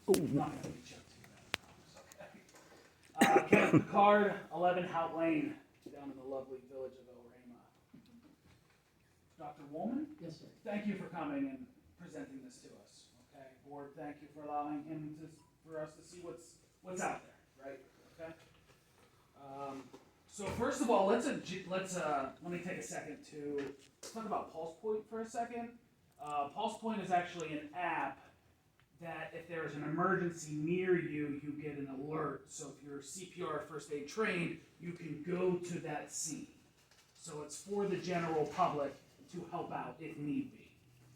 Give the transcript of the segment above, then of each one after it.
I'm not gonna beat you up too bad, I promise, okay? Ken Picard, 11 Hout Lane, down in the lovely village of El Rama. Dr. Woolman? Yes, sir. Thank you for coming and presenting this to us. Okay, board, thank you for allowing him for us to see what's out there, right? Okay. So first of all, let me take a second to talk about Pulse Point for a second. Pulse Point is actually an app that if there is an emergency near you, you get an alert. So if you're CPR first aid trained, you can go to that scene. So it's for the general public to help out if need be.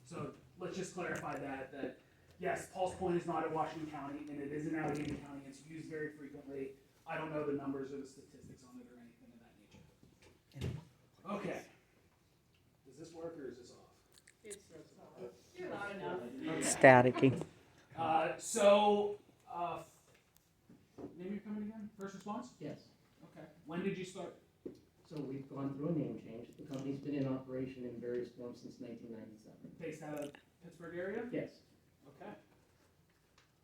So let's just clarify that yes, Pulse Point is not in Washington County, and it is in Allegheny County. It's used very frequently. I don't know the numbers or the statistics on it or anything of that nature. Okay. Does this work or is this off? You're loud enough. Okay. Staticky. Name your company again? First Response? Yes. Okay. When did you start? So we've gone through a name change. The company's been in operation in various forms since 1997. Based out of Pittsburgh area? Yes. Okay.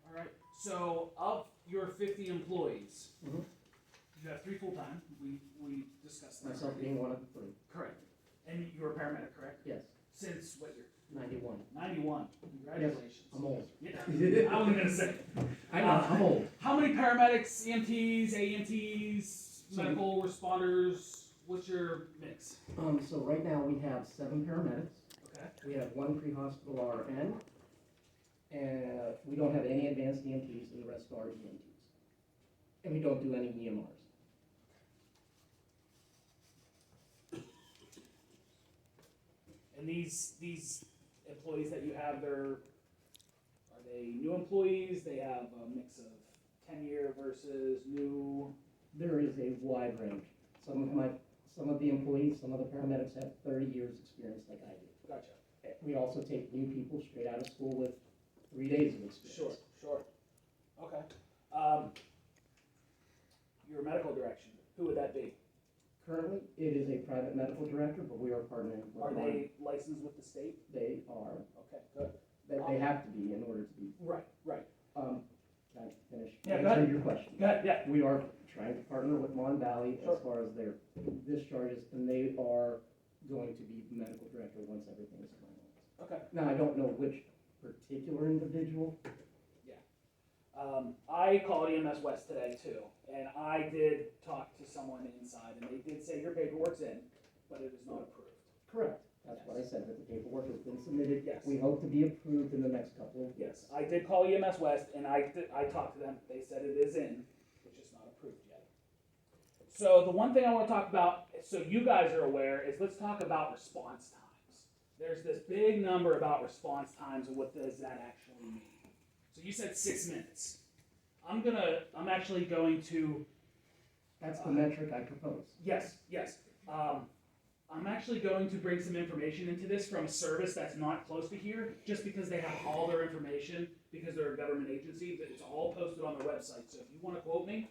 All right. So of your 50 employees, Mhm. you have 3 full-time. We discussed that. Myself already. being one of the 3. Correct. And you're a paramedic, correct? Yes. Since what year? 91. 91. Congratulations. I'm old. Yeah. I was gonna say. I know, I'm old. How many paramedics, EMTs, AMTs, So medical responders? What's your mix? So right now we have 7 paramedics. Okay. We have 1 pre-hospital RN. And we don't have any advanced EMTs, and the rest are EMTs. And we don't do any EMRs. And these employees that you have, are they new employees? They have a mix of tenure versus new. There is a wide range. Some of the employees, some of the paramedics have 30 years experience like I do. Gotcha. We also take new people straight out of school with 3 days of experience. Sure. Okay. Your medical direction, who would that be? Currently, it is a private medical director, but we are partnering with Are one. they licensed with the state? They are. Okay, good. They have to be in order to be. Right. Can I finish Yeah, go answering ahead. your question? Good, yeah. We are trying to partner with Mon Valley Sure. as far as their discharges, and they are going to be the medical director once everything is finalized. Okay. Now, I don't know which particular individual. I called EMS West today too, and I did talk to someone inside, and they did say your paperwork's in, but it is not approved. Correct. That's what I said, that the paperwork has been submitted. Yes. We hope to be approved in the next couple of weeks. Yes, I did call EMS West, and I talked to them. They said it is in, it's just not approved yet. So the one thing I want to talk about, so you guys are aware, is let's talk about response times. There's this big number about response times and what does that actually mean. So you said 6 minutes. I'm actually going to. That's the metric I propose. Yes. I'm actually going to bring some information into this from a service that's not close to here, just because they have all their information, because they're a government agency, but it's all posted on their website. So if you want to quote me,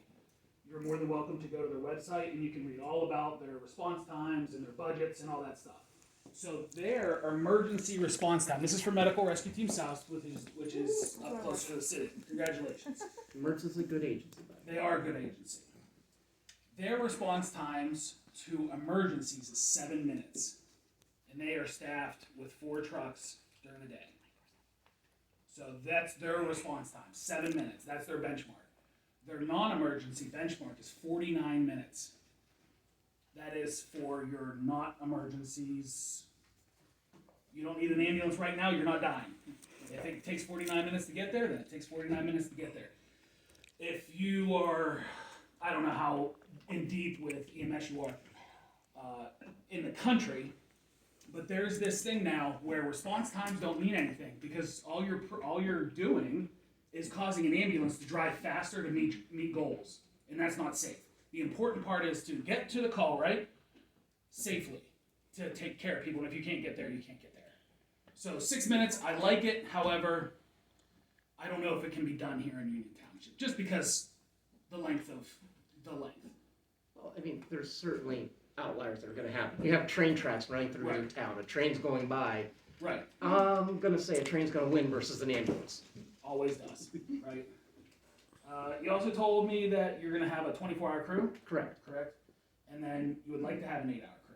you're more than welcome to go to their website and you can read all about their response times and their budgets and all that stuff. So their emergency response time, this is for Medical Rescue Team South, which is up close to the city. Congratulations. MERS is a good agency, by the way. They are a good agency. Their response times to emergencies is 7 minutes. And they are staffed with 4 trucks during the day. So that's their response time, 7 minutes. That's their benchmark. Their non-emergency benchmark is 49 minutes. That is for your not emergencies. You don't need an ambulance right now, you're not dying. If it takes 49 minutes to get there, then it takes 49 minutes to get there. If you are, I don't know how in deep with EMS you are in the country, but there's this thing now where response times don't mean anything because all you're doing is causing an ambulance to drive faster to meet goals, and that's not safe. The important part is to get to the call, right? Safely, to take care of people, and if you can't get there, you can't get there. So 6 minutes, I like it, however, I don't know if it can be done here in Union Township, just because the length of the length. Well, I mean, there's certainly outliers that are gonna happen. You have train tracks running through your town, a train's going by. Right. I'm gonna say a train's gonna win versus an ambulance. always does, right? You also told me that you're gonna have a 24-hour crew, Correct. correct? And then you would like to have an 8-hour crew.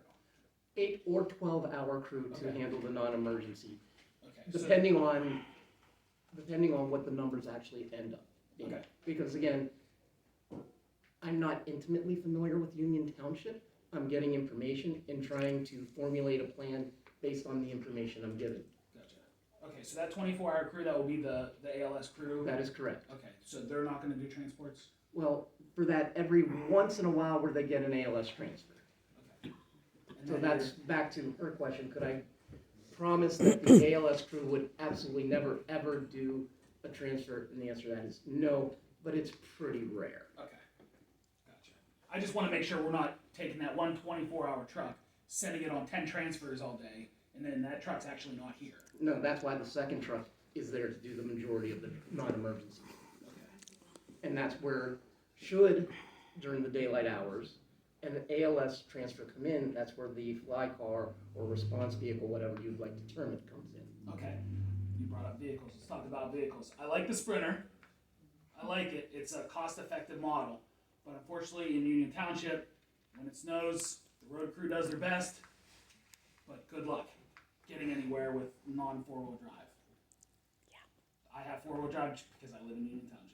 8 or 12-hour crew to Okay. handle the non-emergency, Okay. depending on what the numbers actually end up being. Okay. Because again, I'm not intimately familiar with Union Township. I'm getting information and trying to formulate a plan based on the information I'm given. Gotcha. Okay, so that 24-hour crew, that will be the ALS crew? That is correct. Okay, so they're not gonna do transports? Well, for that, every once in a while where they get an ALS transfer. Okay. And So then that's you're- back to her question, could I promise that the ALS crew would absolutely never, ever do a transfer? And the answer to that is no, but it's pretty rare. Okay, gotcha. I just wanna make sure we're not taking that one 24-hour truck, sending it on 10 transfers all day, and then that truck's actually not here. No, that's why the second truck is there to do the majority of the non-emergency. Okay. And that's where, should, during the daylight hours, and the ALS transfer come in, that's where the fly car or response vehicle, whatever you'd like to term it, comes in. Okay, you brought up vehicles, let's talk about vehicles. I like the Sprinter, I like it, it's a cost-effective model, but unfortunately in Union Township, when it snows, the road crew does their best, but good luck getting anywhere with non-4-wheel drive. Yeah. I have 4-wheel drive just because I live in Union Township.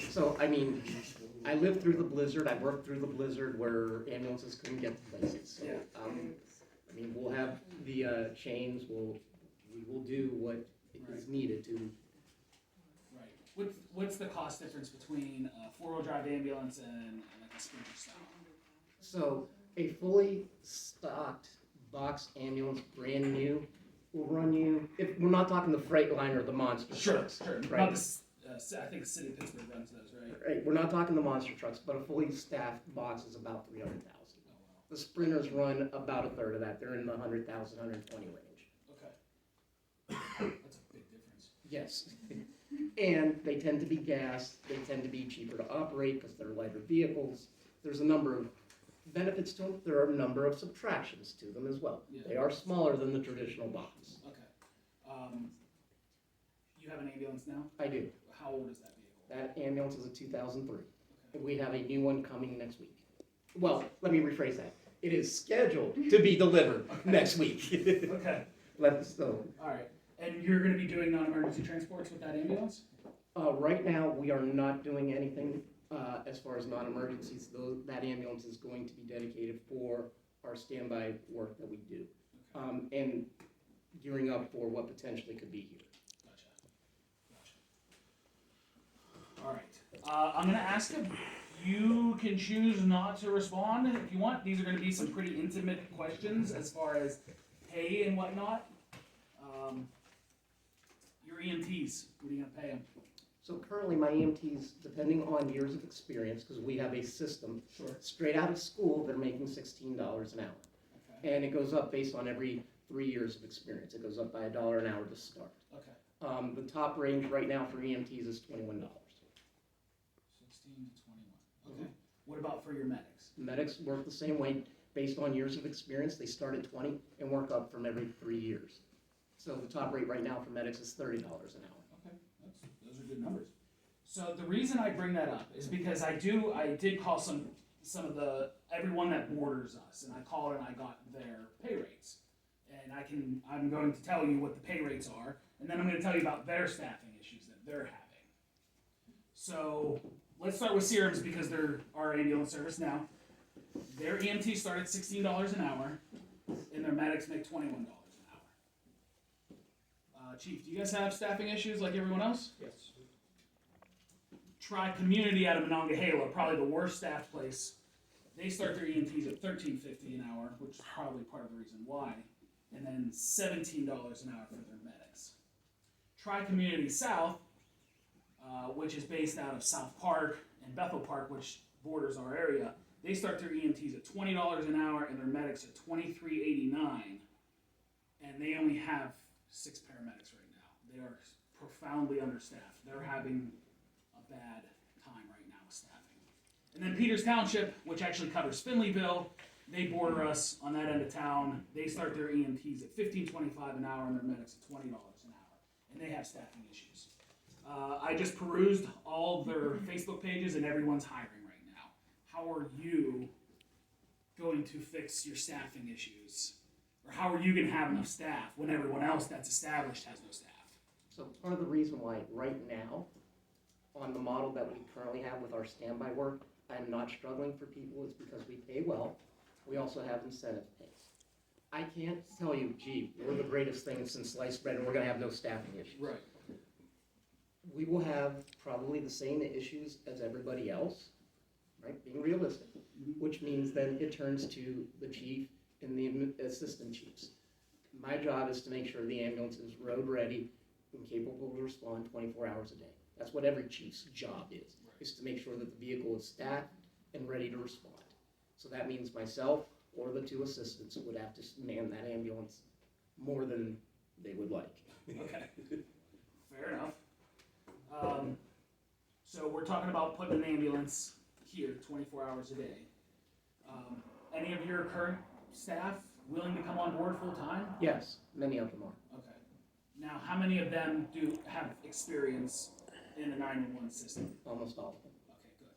So, I mean, I lived through the blizzard, I worked through the blizzard where ambulances couldn't get to places. So, Yeah. I mean, we'll have the chains, we will do what is needed to. Right. What's the cost difference between a 4-wheel drive ambulance and like a Sprinter style? So, a fully stocked box ambulance, brand new, will run you, if we're not talking the Freightliner or the monster trucks. Sure. Right. Not the, I think the city of Pittsburgh runs those, right? Right, we're not talking the monster trucks, but a fully staffed box is about 300,000. Oh, wow. The Sprinters run about a third of that, they're in the 100,000, 120 range. Okay. That's a big difference. Yes. And they tend to be gas, they tend to be cheaper to operate because they're lighter vehicles. There's a number of benefits to them, there are a number of subtractions to them as well. Yeah. They are smaller than the traditional box. Okay. You have an ambulance now? I do. How old is that vehicle? That ambulance is a 2003. And we have a new one coming next week. Well, let me rephrase that. It is scheduled to be delivered next week. Okay. So, All right. And you're going to be doing non-emergency transports with that ambulance? right now, we are not doing anything as far as non-emergencies. That ambulance is going to be dedicated for our standby work that we do. And gearing up for what potentially could be here. Gotcha. All right. I'm going to ask him. You can choose not to respond if you want. These are going to be some pretty intimate questions as far as pay and whatnot. Your EMTs, what are you going to pay them? So currently, my EMTs, depending on years of experience, because we have a system, Sure. straight out of school, they're making $16 an hour. Okay. And it goes up based on every 3 years of experience. It goes up by $1 an hour to start. Okay. The top range right now for EMTs is $21. 16 to 21. Okay. What about for your medics? Medics work the same way based on years of experience. They start at 20 and work up from every 3 years. So the top rate right now for medics is $30 an hour. Okay, those are good numbers. So the reason I bring that up is because I did call some of everyone that borders us, and I called and I got their pay rates. And I'm going to tell you what the pay rates are, and then I'm going to tell you about their staffing issues that they're having. So let's start with Serums because they're our ambulance service now. Their EMTs start at $16 an hour, and their medics make $21 an hour. Chief, do you guys have staffing issues like everyone else? Yes. Tri-Community out of Monongahela, probably the worst staffed place. They start their EMTs at $13.50 an hour, which is probably part of the reason why, and then $17 an hour for their medics. Tri-Community South, which is based out of South Park and Bethel Park, which borders our area, they start their EMTs at $20 an hour and their medics at $23.89, and they only have 6 paramedics right now. They are profoundly understaffed. They're having a bad time right now with staffing. And then Peters Township, which actually covers Finleyville, they border us on that end of town. They start their EMTs at $15.25 an hour and their medics at $20 an hour. and they have staffing issues. I just perused all their Facebook pages, and everyone's hiring right now. How are you going to fix your staffing issues? Or how are you going to have enough staff when everyone else that's established has no staff? So part of the reason why right now, on the model that we currently have with our standby work, I'm not struggling for people is because we pay well. We also have incentive pay. I can't tell you, gee, we're the greatest thing since sliced bread and we're gonna have no staffing issues. Right. We will have probably the same issues as everybody else, right, being realistic, which means then it turns to the chief and the assistant chiefs. My job is to make sure the ambulance is road ready and capable to respond 24 hours a day. That's what every chief's job is to make sure that the vehicle is staffed and ready to respond. So that means myself or the two assistants would have to man that ambulance more than they would like. Okay. Fair enough. So we're talking about putting an ambulance here 24 hours a day. Any of your current staff willing to come on board full time? Yes, many of them are. Okay. Now, how many of them do have experience in a 911 system? Almost all of them. Okay, good.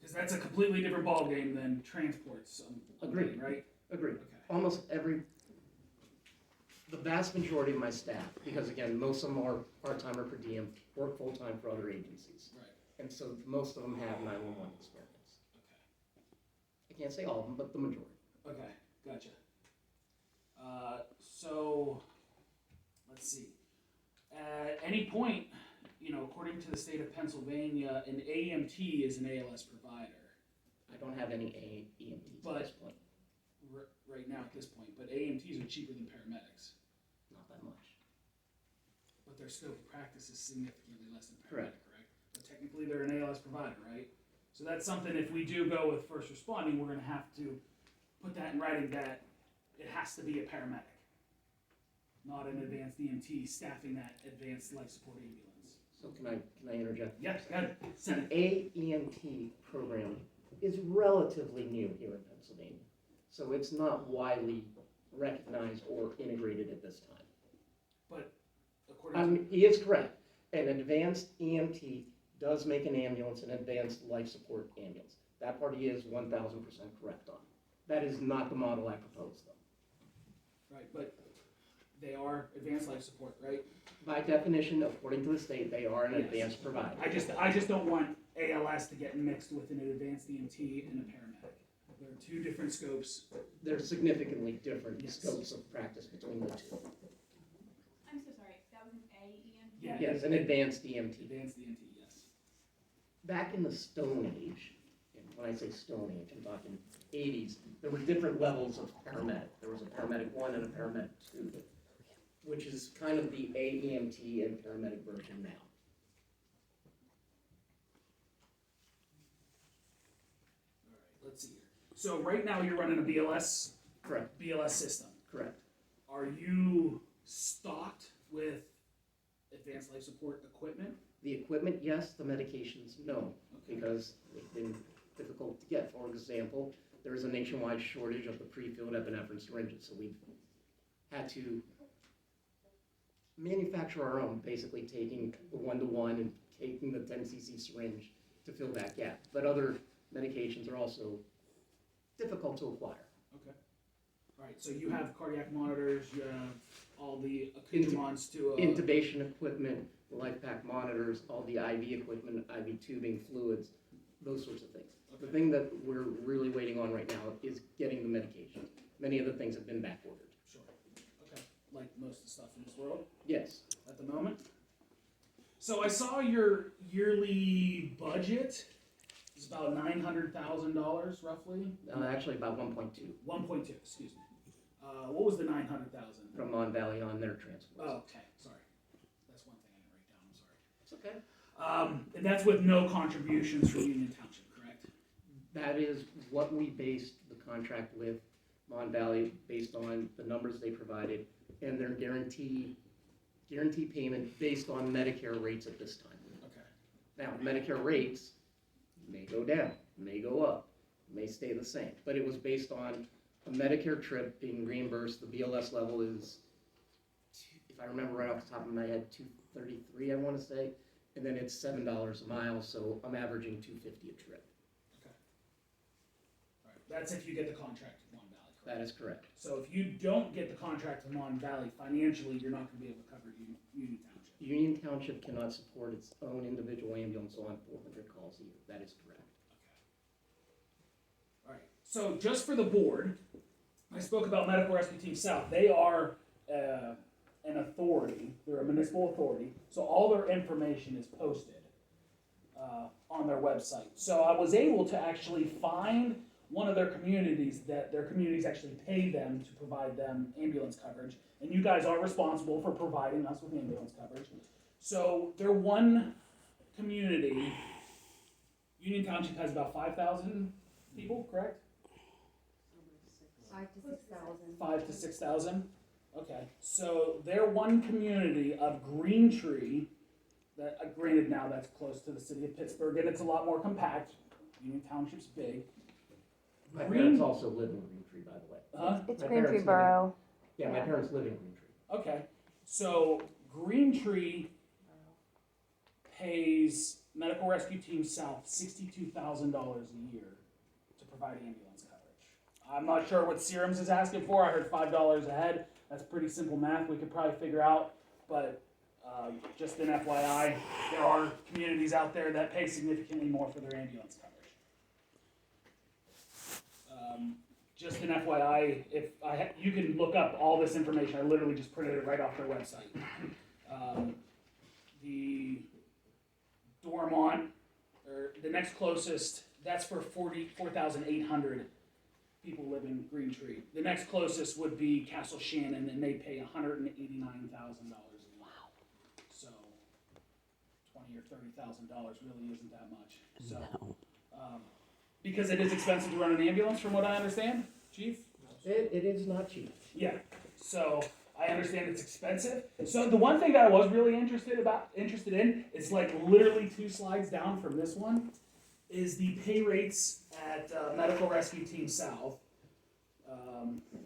Because that's a completely different ballgame than transports. Agreed. Right? Agreed. Okay. Almost the vast majority of my staff, because again, most of them are part-time or per diem, work full-time for other agencies. Right. And so most of them have 911 experience. Okay. I can't say all of them, but the majority. Okay, gotcha. So, let's see. At any point, according to the state of Pennsylvania, an AMT is an ALS provider. I don't have any EMTs at this point. Right now at this point, but AMTs are cheaper than paramedics. Not that much. But their scope of practice is significantly less than Correct. paramedic, correct? But technically they're an ALS provider, right? So that's something, if we do go with first responding, we're gonna have to put that in writing that it has to be a paramedic, not an advanced EMT staffing that advanced life support ambulance. So can I interject? Yes, good. Send it. AEMT program is relatively new here in Pennsylvania. So it's not widely recognized or integrated at this time. But according to He is correct. An advanced EMT does make an ambulance an advanced life support ambulance. That part he is 1,000% correct on. That is not the model I proposed, though. right, but they are advanced life support, right? By definition, according to the state, they are an Yes. advanced provider. I just don't want ALS to get mixed with an advanced EMT and a paramedic. There are two different scopes. There's significantly different Yes. scopes of practice between the two. I'm so sorry, that was an AEMT? Yeah. Yes, an advanced EMT. Advanced EMT, yes. Back in the Stone Age, and when I say Stone Age, I'm talking 80s, there were different levels of paramedic. There was a paramedic 1 and a paramedic 2, which is kind of the AEMT and paramedic version now. All right, let's see here. So right now you're running a BLS Correct, system. correct. Are you stocked with advanced life support equipment? The equipment, yes. The medications, no, Okay. because they've been difficult to get. For example, there is a nationwide shortage of the pre-filled epinephrine syringes, so we've had to manufacture our own, basically taking the 1-to-1 and taking the 10 cc syringe to fill that gap. But other medications are also difficult to acquire. Okay. All right, so you have cardiac monitors, you have all the accoutrements to Intubation equipment, the life pack monitors, all the IV equipment, IV tubing, fluids, those sorts of things. The thing that we're really waiting on right now is getting the medication. Many of the things have been back ordered. Sure. Okay. Like most of the stuff in this world Yes, at the moment. So I saw your yearly budget is about $900,000 roughly. actually about 1.2 1.2, excuse me. What was the 900,000? from Mon Valley on their transports. Oh, okay, sorry. That's one thing I didn't write down, I'm sorry. It's okay. And that's with no contributions from Union Township, correct? That is what we based the contract with Mon Valley based on the numbers they provided and their guarantee payment based on Medicare rates at this time. Okay. Now, Medicare rates may go down, may go up, may stay the same, but it was based on a Medicare trip being reimbursed. The BLS level is, if if I remember right off the top of my head, $233, I wanna say. And then it's $7 a mile, so I'm averaging $250 a trip. Alright, that's if you get the contract with Mon Valley, correct? That is correct. So if you don't get the contract with Mon Valley, financially, you're not gonna be able to cover Union Township. Union Township cannot support its own individual ambulance on 400 calls a year. That is correct. Alright, so just for the board, I spoke about Medical Rescue Team South. They are an authority, they're a municipal authority, so all their information is posted on their website. So I was able to actually find one of their communities that their communities actually pay them to provide them ambulance coverage, and you guys are responsible for providing us with ambulance coverage. So their one community, Union Township has about 5,000 people, correct? 5 to 6,000. 5 to 6,000? Okay, so their one community of Green Tree, that granted now that's close to the city of Pittsburgh, and it's a lot more compact. Union Township's big. My Green- parents also live in Green Tree, by the way. Huh? It's My Green Tree parents live in- Borough. Yeah, my parents live in Green Tree. Okay, so Green Tree pays Medical Rescue Team South $62,000 a year to provide ambulance coverage. I'm not sure what Serums is asking for. I heard $5 a head. That's pretty simple math we could probably figure out, but just an FYI, there are communities out there that pay significantly more for their ambulance coverage. Just an FYI, you can look up all this information. I literally just printed it right off their website. The Dormont, or the next closest, that's for 4,800 people live in Green Tree. The next closest would be Castle Shannon, and they pay $189,000 a year. Wow. So $20,000 or $30,000 really isn't that much. So, because it is expensive to run an ambulance, from what I understand, Chief. It is not cheap. Yeah. So I understand it's expensive. So the one thing that I was really interested in, it's like literally 2 slides down from this one, is the pay rates at Medical Rescue Team South,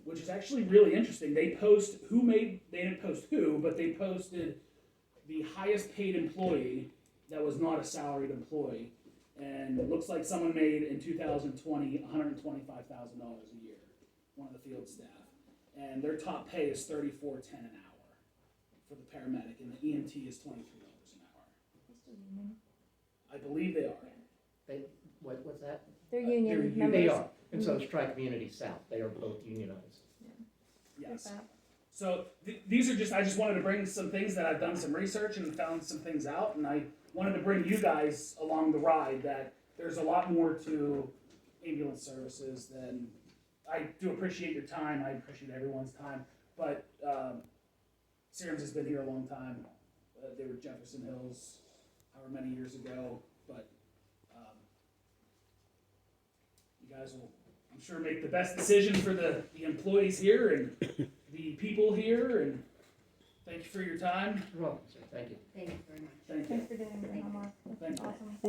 which is actually really interesting. They didn't post who, but they posted the highest paid employee that was not a salaried employee. And it looks like someone made in 2020 $125,000 a year, one of the field staff. And their top pay is $34.10 an hour for the paramedic, and the EMT is $23 an hour. I believe they are. What's that? They're union They're- members. They are. And so is Tri-Community South. They are both unionized. Yes. So these are I just wanted to bring some things that I've done some research and found some things out, and I wanted to bring you guys along the ride that there's a lot more to ambulance services than, I do appreciate your time, I appreciate everyone's time, but Serums has been here a long time. They were Jefferson Hills however many years ago, but you guys will, I'm sure, make the best decision for the employees here and the people here, and thank you for your time. You're welcome, sir. Thank you. Thank you very much. Thank you. Thanks for doing your homework. Thank you. Awesome.